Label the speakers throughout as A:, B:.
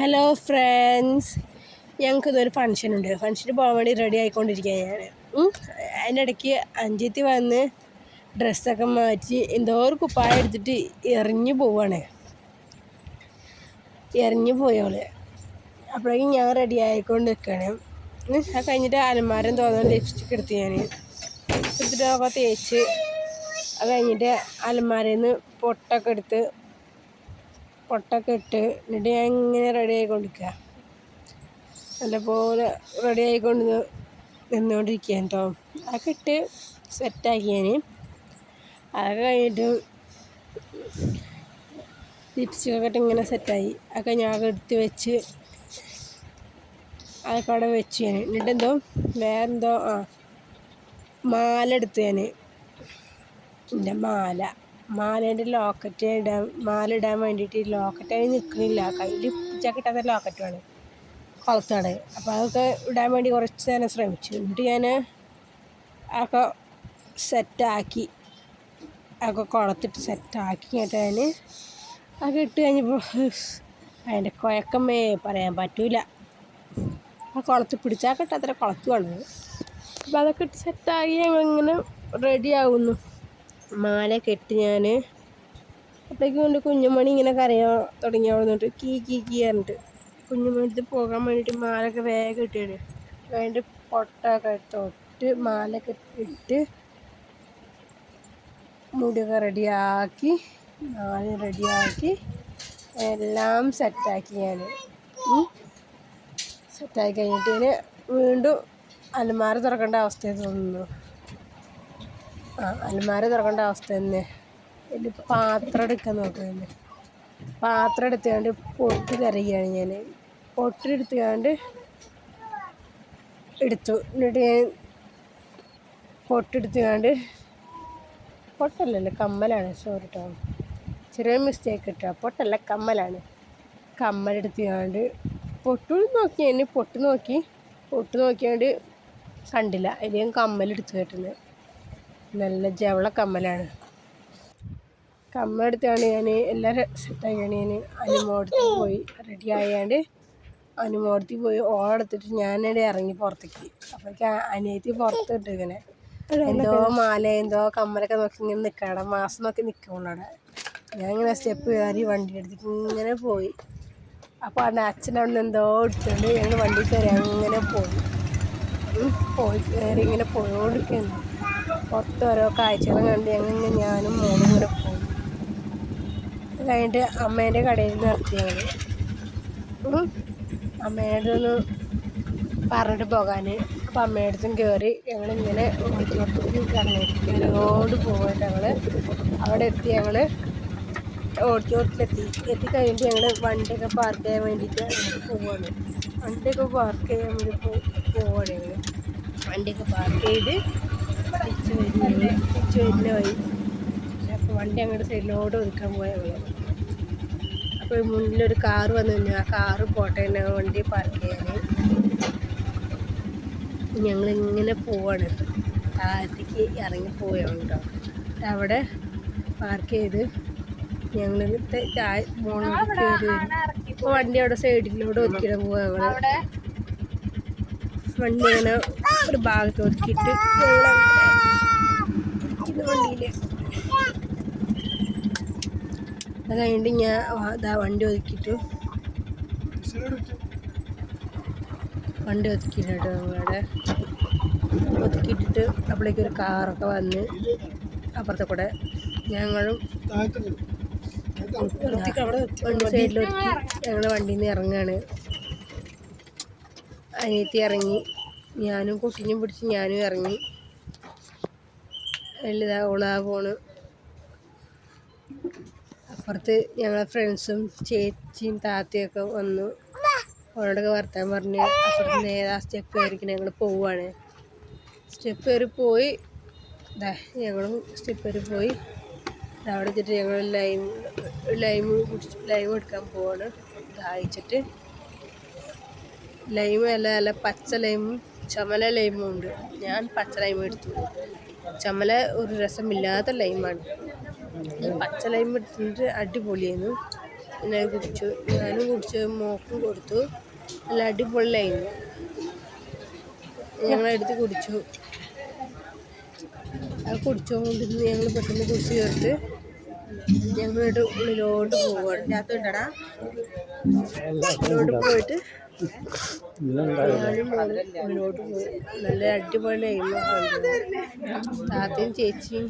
A: Hello friends, ഞങ്ങൾക്കിതൊരു ഫംഗ്ഷനുണ്ട്. ഫംഗ്ഷന് പോകാൻ വേണ്ടി റെഡി ആയിക്കൊണ്ടിരിക്കുകയാണ് ഞാൻ. അതിൻ്റെ ഇടയ്ക്ക് അഞ്ചെത്തി വന്ന് ഡ്രസ്സൊക്കെ മാറ്റി എന്തോ ഒരു കുപ്പായം എടുത്തിട്ട് എറിഞ്ഞു പോയോള്. അപ്പോഴേക്കും ഞാൻ റെഡി ആയിക്കൊണ്ട് നിൽക്കുകയാണ്. അത് കഴിഞ്ഞിട്ട് അലമാരം തോന്നുന്ന ലിപ്സ്റ്റിക് എടുത്ത് ഞാൻ എടുത്തിട്ടൊക്കെ തേച്ച് അത് കഴിഞ്ഞിട്ട് അലമാരയിൽ നിന്ന് പൊട്ടൊക്കെ ഇട്ട് എന്നിട്ട് ഞാൻ ഇങ്ങനെ റെഡി ആയിക്കൊണ്ടിരിക്കുക. നല്ലപോലെ റെഡി ആയിക്കൊണ്ട് നിന്നുകൊണ്ടിരിക്കുകയാണ് കേട്ടോ. അതൊക്കെ ഇട്ട് സെറ്റാക്കി ഞാൻ. അതൊക്കെ കഴിഞ്ഞിട്ട് ലിപ്സ്റ്റിക്കൊക്കെ ഇട്ട് ഇങ്ങനെ സെറ്റായി. അതൊക്കെ ഞാൻ എടുത്ത് വെച്ച് അതൊക്കെ അവിടെ വെച്ച് ഞാൻ. എന്നിട്ടെന്തോ വേറെന്തോ മാല എടുത്ത് ഞാൻ. എൻ്റെ മാലേൻ്റെ മാല ഇടാൻ വേണ്ടിയിട്ട് ലോക്കറ്റായി നിൽക്കുന്നില്ല. കയ്യിൽ പിടിച്ചാൽ കിട്ടാത്ത ലോക്കറ്റാണ്, കൊളുത്താണ്. അപ്പോൾ അതൊക്കെ ഇടാൻ വേണ്ടി കുറച്ച് നേരം ശ്രമിച്ചു. എന്നിട്ട് ഞാൻ അതൊക്കെ സെറ്റാക്കി, അതൊക്കെ കൊളുത്തിട്ട് സെറ്റാക്കി കേട്ടോ. ഞാൻ അതൊക്കെ ഇട്ട് കഴിഞ്ഞപ്പോൾ അതിൻ്റെ കുഴക്കമ്മേ പറയാൻ പറ്റൂല. ആ കുളത്ത് പിടിച്ചാൽ കിട്ടാത്ത കുളത്തുമാണ്. അപ്പോൾ അതൊക്കെ ഇട്ട് സെറ്റാക്കി ഞങ്ങളിങ്ങനെ റെഡി ആവുന്നു. മാലയൊക്കെ ഇട്ട് ഞാൻ അപ്പോഴേക്കും കൊണ്ട് കുഞ്ഞുമണി ഇങ്ങനെ കരയാൻ തുടങ്ങി. അവിടെ നിന്നിട്ട് കീ പറഞ്ഞിട്ട് കുഞ്ഞുമണി എടുത്ത് പോകാൻ വേണ്ടിയിട്ട് മാലയൊക്കെ വേഗം ഇട്ടാണ്. വേണ്ടി പൊട്ടൊക്കെ തൊട്ട് മാലയൊക്കെ ഇട്ട് മുടിയൊക്കെ റെഡിയാക്കി എല്ലാം സെറ്റാക്കി ഞാൻ. സെറ്റാക്കി കഴിഞ്ഞിട്ട് ഞാൻ വീണ്ടും അലമാര തുറക്കേണ്ട അവസ്ഥയെ തോന്നുന്നു. അലമാര തുറക്കേണ്ട അവസ്ഥ തന്നെ. എൻ്റെ പാത്രം എടുക്കാൻ നോക്കുന്നത്. പാത്രം എടുത്തുകൊണ്ട് പൊട്ട് തിരയുകയാണ് ഞാൻ. പൊട്ടെടുത്തുകൊണ്ട് എടുത്തു. എന്നിട്ട് ഞാൻ പൊട്ടല്ലല്ലോ, കമ്മലാണ്. സോറി കേട്ടോ, ചെറിയ മിസ്റ്റേക്ക് കിട്ടുക. പൊട്ടല്ല, കമ്മലാണ്. കമ്മലെടുത്തുകൊണ്ട് പൊട്ട് നോക്കിയാണ്ട് കണ്ടില്ല. അതിൽ ഞാൻ കമ്മലെടുത്ത് കേട്ടുന്നത് നല്ല ജവള കമ്മലാണ്. കമ്മെടുത്താണ് ഞാൻ എല്ലാം സെറ്റാക്കിയാണ്. ഞാൻ അനുമോടത്തി പോയി റെഡി ആയാണ്ട് ഓടെടുത്തിട്ട് ഞാനിവിടെ ഇറങ്ങി പുറത്തേക്ക്. അപ്പോഴേക്ക് അനിയത്തി പുറത്ത് ഇട്ടിങ്ങനെ എന്തോ മാല എന്തോ കമ്മലൊക്കെ നോക്കി ഇങ്ങനെ നിൽക്കണം. മാസം നോക്കി നിൽക്കുമ്പോഴവിടെ ഞാൻ ഇങ്ങനെ സ്റ്റെപ്പ് കയറി വണ്ടി എടുത്തിട്ട് ഇങ്ങനെ പോയി. അപ്പോൾ അവിടെ അച്ഛനവിടെ നിന്ന് എന്തോ എടുത്തുകൊണ്ട് ഞങ്ങൾ വണ്ടി കയറി അങ്ങനെ കയറി ഇങ്ങനെ പോയോണ്ടിരിക്കുന്നു. പുറത്ത് ഓരോ കാഴ്ചകളും കണ്ട് ഞാനും മോളും കൂടെ പോയി. അത് കഴിഞ്ഞിട്ട് അമ്മേൻ്റെ കടയിൽ നിന്ന് നിർത്തി ഞങ്ങൾ. അമ്മയുടെ ഒന്ന് പറഞ്ഞിട്ട് പോകാൻ. അപ്പോൾ അമ്മയുടെ അടുത്തും കയറി ഞങ്ങളിങ്ങനെ ഇറങ്ങോട്ട് പോകാൻ അവിടെ എത്തി. എത്തിക്കഴിഞ്ഞിട്ട് ഞങ്ങൾ വണ്ടിയൊക്കെ പാർക്ക് ചെയ്യാൻ വേണ്ടിയിട്ട് പോവുകയാണ്. വണ്ടിയൊക്കെ പാർക്ക് ചെയ്ത് തിരിച്ച് വരുന്ന വഴി അപ്പോൾ വണ്ടി അങ്ങോട്ട് സൈഡിലോട്ട് ഒതുക്കാൻ പോയ ഞങ്ങൾ. അപ്പോൾ മുന്നിലൊരു കാറ് വന്നു കഴിഞ്ഞാൽ ആ കാറ് പോട്ടെ വണ്ടി പാർക്ക് ചെയ്യാൻ ഞങ്ങളിങ്ങനെ പോവാണ്. താഴത്തേക്ക് ഇറങ്ങി പോയാണ് കേട്ടോ. അവിടെ പാർക്ക് ചെയ്ത് ഞങ്ങൾ മോളിലോട്ട് കയറി വരും. അപ്പോൾ വണ്ടി അവിടെ സൈഡിലൂടെ ഒതുക്കിയിടാൻ പോവാ. വണ്ടി അങ്ങനെ ഒരു ഭാഗത്ത് ഒതുക്കിയിട്ട് വണ്ടിയിൽ അത് കഴിഞ്ഞിട്ട് ഞാൻ വണ്ടി ഒതുക്കിയിട്ട് കേട്ടോ. ഞങ്ങളവിടെ ഒതുക്കിയിട്ടിട്ട് അപ്പോഴേക്കും ഒരു കാറൊക്കെ വന്ന് അപ്പുറത്തെ കൂടെ ഞങ്ങളും വണ്ടി സൈഡിലൊതുക്കി ഞങ്ങൾ വണ്ടിയിൽ നിന്ന് ഇറങ്ങുകയാണ്. അനിയത്തി ഇറങ്ങി, ഞാനും കുട്ടീനെയും പിടിച്ച് ഞാനും ഇറങ്ങി. ഓളാ പോണ്. അപ്പുറത്ത് ഞങ്ങളെ ഫ്രണ്ട്സും ചേച്ചിയും താത്തയൊക്കെ വന്നു. അവരോടൊക്കെ വർത്താൻ പറഞ്ഞ് അപ്പുറത്ത് നേരെ സ്റ്റെപ്പ് കയറിക്കണം. ഞങ്ങൾ പോവുകയാണ്. സ്റ്റെപ്പ് കയറി പോയി. ഞങ്ങളും സ്റ്റെപ്പ് കയറി പോയി. അവിടെ വെച്ചിട്ട് ഞങ്ങൾ ലൈം എടുക്കാൻ പോവാണ്. ദാഹിച്ചിട്ട് ലൈം അല്ല പച്ച ലൈമും ചുമല ലൈമും ഉണ്ട്. ഞാൻ പച്ച ലൈം എടുത്തു. ചുമല ഒരു രസമില്ലാത്ത ലൈമാണ്. പച്ച ലൈം എടുത്തിട്ട് അടിപൊളിയായിരുന്നു. എല്ലാവരും കുടിച്ചു. ഞാനും കുടിച്ചു, മോക്കും കൊടുത്തു. നല്ല അടിപൊളിയായിരുന്നു. ഞങ്ങളെടുത്ത് കുടിച്ചു. അത് കുടിച്ചുകൊണ്ടിരുന്ന് ഞങ്ങൾ പെട്ടെന്ന് കുടിച്ച് ചേർത്ത് ഞങ്ങളുടെ ഉള്ളിലോട്ട് പോവുകയാണ്. ഉള്ളിലോട്ട് പോയിട്ട് ഞാനും ഉള്ളിലോട്ട് പോയി. നല്ല അടിപൊളിയായിരുന്നു. താത്തയും ചേച്ചിയും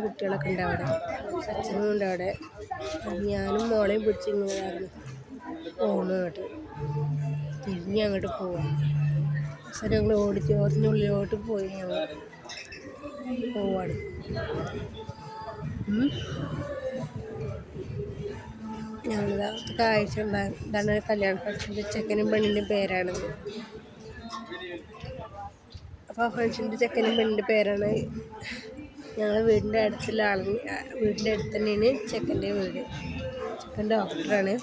A: കുട്ടികളൊക്കെ ഉണ്ട് അവിടെ, അച്ഛനും ഉണ്ട് അവിടെ. ഞാനും മോളെയും പിടിച്ച് ഇങ്ങനെ പോകുന്നങ്ങോട്ട് തിരിഞ്ഞ് അങ്ങോട്ട് പോവാം. അവസരം ഞങ്ങൾ ഓഡിറ്റോറിയത്തിനുള്ളിലോട്ട് പോയി ഞങ്ങൾ പോവാണ്. ഞങ്ങളിതാ കാഴ്ച ഉണ്ടാകും. ഇതാണ് കല്യാണ ഫംഗ്ഷൻ്റെ ചെക്കനും പെണ്ണിൻ്റെ പേരാണത്. അപ്പോൾ ആ ഫംഗ്ഷൻ്റെ ചെക്കനും പെണ്ണിൻ്റെ പേരാണ്. ഞങ്ങൾ വീടിൻ്റെ അടുത്തുള്ള വീടിൻ്റെ അടുത്ത് തന്നെയാണ് ചെക്കൻ്റെ വീട്. ചെക്കൻ ഡോക്ടറാണ്.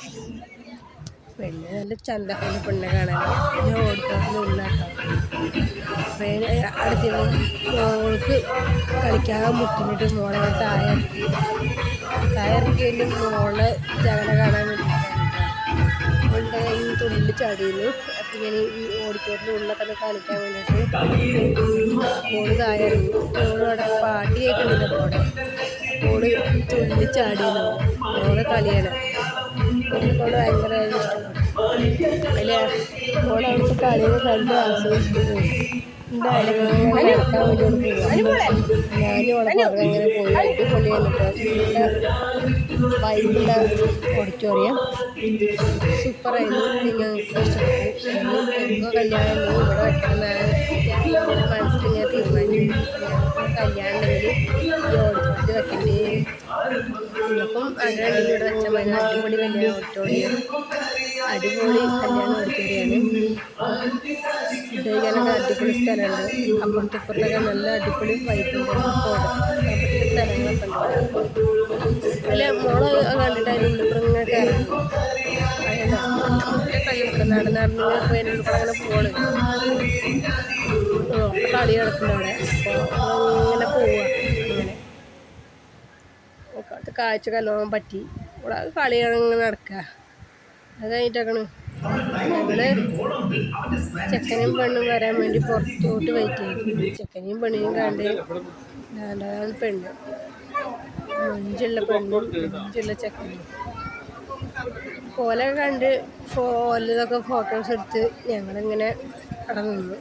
A: പെണ്ണ് നല്ല ചന്തക്കുള്ള പെണ്ണെ കാണാൻ. ഞാൻ ഓടിക്കാറിന് ഉള്ളാട്ടോ. അപ്പോൾ അടുത്തും മോൾക്ക് കളിക്കാൻ മുട്ടിനിട്ട് മോളെ താഴെ ഇറക്കിയതിൻ്റെ മോളെ ജഗന കാണാൻ വേണ്ടിയിട്ടാണ് തുള്ളിൽ ചാടിയിരുന്നു. അപ്പം ഞാൻ ഈ ഓടിക്കോട്ടിൻ്റെ ഉള്ളിലൊക്കെ കളിക്കാൻ വേണ്ടിയിട്ട് മോള് താഴെ ഇറങ്ങി. മോളവിടെ പാട്ടി കേൾക്കുന്നില്ല. മോള് തുള്ളി ചാടിയിരുന്നു. മോളെ കളിയാണ്. മോള് ഭയങ്കര ഇഷ്ടപ്പെട്ടു. അതിൽ മോളവിടുത്തെ കളിയെ കണ്ട് ആസ്വദിച്ചിട്ട് പോയി. എൻ്റെ അലങ്ങനെ നടക്കാൻ വേണ്ടിയിട്ട് പോയി. ഞാനും അവളെ പുറകെ പോയി. അടിപൊളിയാണ് കേട്ടോ. വൈബുള്ള ഓഡിറ്റോറിയം സൂപ്പറായിരുന്നു. ഞങ്ങൾക്ക് ഇഷ്ടപ്പെട്ടു. ഞങ്ങൾക്ക് കല്യാണം ഇവിടെ വെക്കണമെന്നാണ് ഞങ്ങളുടെ മനസ്സിൽ ഞാൻ തീരുമാനിച്ചു. കല്യാണം ഉണ്ടെങ്കിൽ ഈ ഓഡിറ്റോറിയത്തിൽ വെക്കേണ്ടി. അപ്പം അങ്ങനെ ഇവിടെ വെച്ചാൽ മതി. അടിപൊളി കല്യാണം ഓഡിറ്റോറിയം, അടിപൊളി കല്യാണ ഓഡിറ്റോറിയമാണ്. ഫുഡ് കഴിക്കാനൊക്കെ അടിപൊളി സ്ഥലമുണ്ട്. അപ്പുറത്തൊക്കെ നല്ല അടിപൊളി വൈബുണ്ട്. പറ്റിയ സ്ഥലങ്ങളൊക്കെ ഉണ്ട്. അല്ല മോള് കണ്ടിട്ട് അതിൻ്റെ ഉള്ളിൽ കൂടെ ഇങ്ങനെ കയറാം. കഴിയും നടന്നിങ്ങനെ പോയി അതിൻ്റെ ഉള്ളിൽ കൂടെ അങ്ങനെ പോണ്. കളി കിടക്കുന്നുണ്ട് അവിടെ. അപ്പോൾ ഇങ്ങനെ പോവുക. അങ്ങനെ കാഴ്ച കല്ലോണം പറ്റി. ഇവിടെ കളി ഇങ്ങനെ നടക്കുക. അത് കഴിഞ്ഞിട്ടൊക്കെയാണ് ഞങ്ങൾ ചെക്കനും പെണ്ണും വരാൻ വേണ്ടി പുറത്തോട്ട് വെയിറ്റ് ചെയ്തു. ചെക്കനെയും പെണ്ണിനെയും കണ്ട് അതാണ് പെണ്ണ്, മൊഞ്ചുള്ള പെണ്ണും മൊഞ്ചുള്ള ചെക്കനും ഓലൊക്കെ കണ്ട് ഓലതൊക്കെ ഫോട്ടോസ് എടുത്ത് ഞങ്ങളിങ്ങനെ അവിടെ നിന്നു.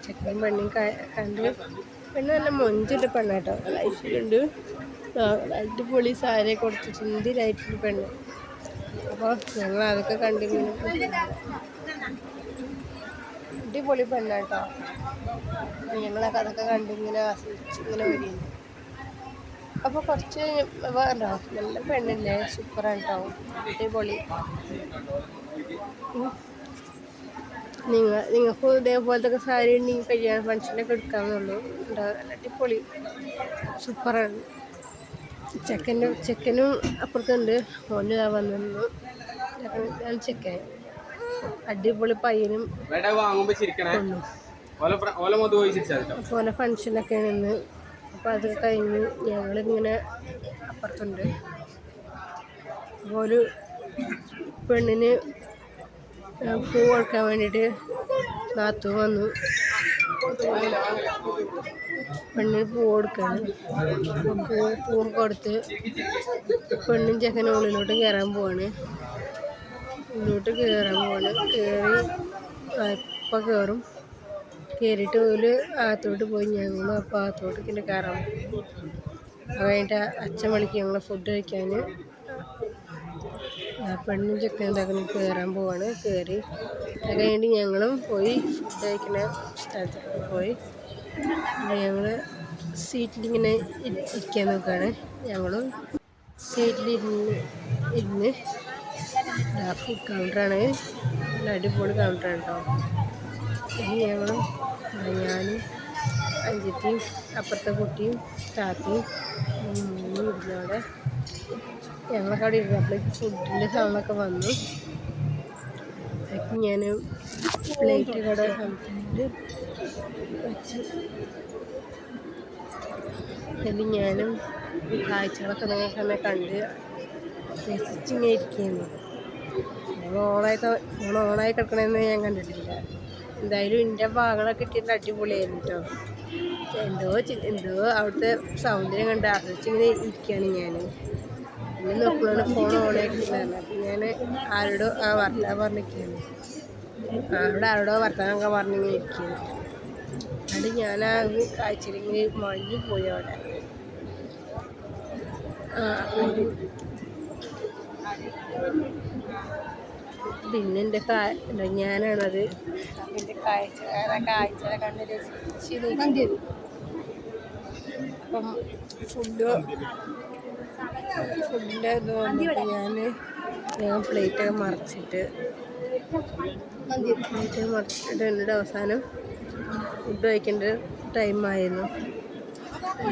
A: ചെക്കനും പെണ്ണിനും കണ്ട്. പെണ്ണ് നല്ല മൊഞ്ചുള്ള പെണ്ണാട്ടോ. ലൈഫിലുണ്ട് അടിപൊളി സാരിയൊക്കെ കൊടുത്ത് സുന്ദരിയായിട്ടൊരു പെണ്ണ്. അപ്പോൾ ഞങ്ങൾ അതൊക്കെ കണ്ടിങ്ങനെ അടിപൊളി പെണ്ണാട്ടോ. ഞങ്ങളൊക്കെ അതൊക്കെ കണ്ടിങ്ങനെ ആസ്വദിച്ച് ഇങ്ങനെ വരികയാണ്. അപ്പോൾ കുറച്ച് വേണ്ടോ നല്ല പെണ്ണല്ലേ, സൂപ്പറാണ് കേട്ടോ, അടിപൊളി. നിങ്ങൾക്ക് ഇതേപോലത്തെ സാരി ഉണ്ടെങ്കിൽ കല്യാണ ഫംഗ്ഷനൊക്കെ എടുക്കാമെന്നുള്ളൂ. ഉണ്ടാവും അടിപൊളി സൂപ്പറാണ്. ചെക്കനും അപ്പുറത്തുണ്ട്. മോന് ഇതാ വന്നു. ഞാൻ ചെക്കൻ അടിപൊളി പയ്യനും പോലെ ഫംഗ്ഷനൊക്കെയാണ് ഇന്ന്. അപ്പോൾ അത് കഴിഞ്ഞ് ഞങ്ങളിങ്ങനെ അപ്പുറത്തുണ്ട്. അപ്പോൾ ഒരു പെണ്ണിന് പൂ കൊടുക്കാൻ വേണ്ടിയിട്ട് നാത്തു വന്നു. പെണ്ണിന് പൂ കൊടുക്കുകയാണ്. പൂ കൊടുത്ത് പെണ്ണും ചെക്കനും ഉള്ളിലോട്ട് കയറാൻ പോവാണ്. കയറി ഇപ്പം കയറും. കയറിയിട്ട് ഒരു അകത്തോട്ട് പോയി. ഞങ്ങൾ അപ്പോൾ അകത്തോട്ട് ഇങ്ങനെ കയറാൻ പോകും. അത് കഴിഞ്ഞിട്ട് അച്ഛൻ വിളിക്കും ഞങ്ങൾ ഫുഡ് കഴിക്കാൻ. പെണ്ണും ചെക്കനും എന്താക്കണം കയറാൻ പോവാണ്. കയറി അത് കഴിഞ്ഞിട്ട് ഞങ്ങളും പോയി ഫുഡ് കഴിക്കുന്ന സ്ഥലത്തൊക്കെ പോയി. ഞങ്ങൾ സീറ്റിലിങ്ങനെ ഇരിക്കാൻ നോക്കുകയാണ്. ഞങ്ങളും സീറ്റിലിരുന്ന് ഫുഡ് കൗണ്ടറാണ്. നല്ല അടിപൊളി കൗണ്ടറാണ് കേട്ടോ. ഇനി ഞാനും അഞ്ചത്തിയും അപ്പുറത്തെ കുട്ടിയും താത്തയും ഇരുന്നവിടെ ഞങ്ങളൊക്കെ അവിടെ ഇരുന്നപ്പോഴേക്ക് ഫുഡിൻ്റെ സൗണ്ടൊക്കെ വന്നു. അതൊക്കെ ഞാൻ പ്ലേറ്റ് കട സംസാരിച്ച് വെച്ച് അതിൽ ഞാനും കാഴ്ചകളൊക്കെ നിങ്ങൾക്ക് തന്നെ കണ്ട് രസിച്ചിങ്ങനെ ഇരിക്കുന്നു. ഫോൺ ഓണായി കിടക്കണമെന്ന് ഞാൻ കണ്ടിട്ടില്ല. എന്തായാലും എൻ്റെ ഭാഗങ്ങളൊക്കെ കിട്ടിയിട്ട് അടിപൊളിയായിരുന്നു കേട്ടോ. എന്തോ അവിടുത്തെ സൗന്ദര്യം കണ്ട് ആസ്വദിച്ചിങ്ങനെ ഇരിക്കുകയാണ് ഞാൻ. പിന്നെ നോക്കുമ്പോഴാണ് ഫോൺ ഓണായിട്ടുണ്ടായിരുന്നത്. അപ്പം ഞാൻ ആരോടോ വർത്താനം പറഞ്ഞിരിക്കുകയാണ്. ആരോടോ വർത്താനമൊക്കെ പറഞ്ഞിങ്ങനെ ഇരിക്കുകയാണ്. അത് ഞാൻ ആ കാഴ്ചയിലിങ്ങനെ മഞ്ഞു പോയി അവിടെ. പിന്നെ ഞാനാണത് എൻ്റെ കാഴ്ചകളെ കണ്ട് രസിച്ച്. അപ്പം ഫുഡിൻ്റെ ഇത് വന്നപ്പോൾ ഞാൻ പ്ലേറ്റൊക്കെ മറിച്ചിട്ട് എന്നിട്ട് അവസാനം ഫുഡ് കഴിക്കേണ്ട ടൈമായിരുന്നു.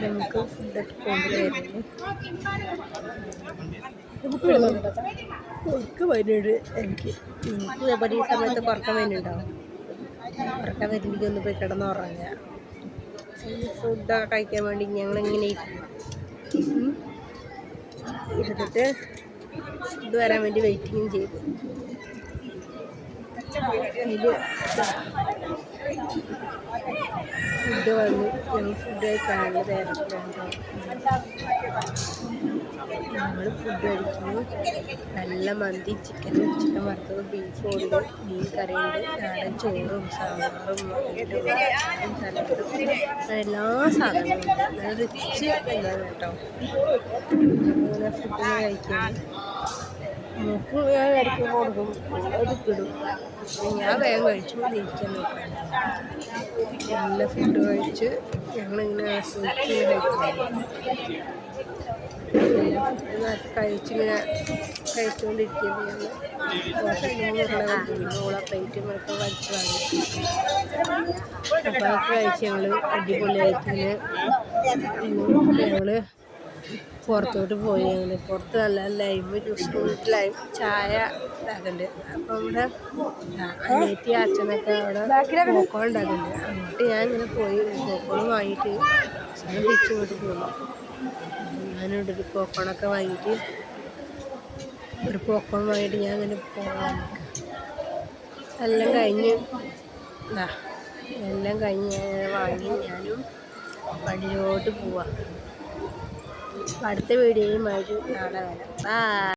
A: നമുക്ക് ഫുഡൊക്കെ കൊണ്ടുവരായിരുന്നു. ഉറക്കം വരുന്നുണ്ട് എനിക്ക് ഇതേപോലെ ഈ സമയത്ത് ഉറക്കം വരുന്നുണ്ടാവും. ഉറക്കം വരുന്നെങ്കിൽ ഒന്ന് പോയി കിടന്നുറങ്ങുക. ഫുഡൊക്കെ കഴിക്കാൻ വേണ്ടി ഞങ്ങളിങ്ങനെ ഇരുന്നിട്ട് ഫുഡ് വരാൻ വേണ്ടി വെയിറ്റിങ്ങും ചെയ്തു. ഫുഡ് വന്നു. ഞങ്ങൾ ഫുഡ് കഴിക്കാനുള്ള നേരത്തിലുണ്ടോ ഞങ്ങൾ ഫുഡ് കഴിക്കുന്നു. നല്ല മന്തി, ചിക്കൻ വറുത്തത്, ബീഫ് ഉണ്ട്, മീൻ കറിയുണ്ട്, നാടൻ ചോറും സാമ്പാറും എല്ലാ സാധനങ്ങളും ഉണ്ട്. നല്ല റിച്ച് എന്താണ് കേട്ടോ. അങ്ങനെ ഫുഡ് കഴിക്കുന്നു. നമുക്ക് ഞാൻ ഇടയ്ക്ക് കൊടുക്കും, എടുക്കിടും. ഞാൻ വേഗം കഴിച്ചു ഇരിക്കാൻ നോക്കാം. നല്ല ഫുഡ് കഴിച്ച് ഞങ്ങളിങ്ങനെ ആസ്വദിച്ച് കഴിച്ചുകൊണ്ടിരിക്കുന്നു. ഓളെ പ്ലേറ്റ് മൊക്കെ വലിച്ചു വാങ്ങി. അപ്പോൾ അതൊക്കെ കഴിച്ച് ഞങ്ങൾ അടിപൊളിയായിട്ട് ഞങ്ങൾ പുറത്തോട്ട് പോയി. പുറത്ത് നല്ല ലൈം ചായ ഇതാക്കുന്നുണ്ട്. അപ്പോൾ ഇവിടെ അനിയത്തി അച്ഛനൊക്കെ അവിടെ പോക്കോൺ ഉണ്ടാക്കുന്നുണ്ട്. അങ്ങോട്ട് ഞാൻ ഇങ്ങനെ പോയി പോക്കോൺ വാങ്ങിയിട്ട് തിരിച്ചിങ്ങോട്ട് പോകുന്നു. ഞാനിവിടെ ഒരു പോക്കോണൊക്കെ വാങ്ങിയിട്ട് ഞാൻ ഇങ്ങനെ പോകാൻ എല്ലാം കഴിഞ്ഞ് ഞാൻ വാങ്ങി ഞാനും വണ്ടിയിലോട്ട് പോവാം. അടുത്ത വീഡിയോയുമായിട്ട് നാളെ വരാം. ബൈ.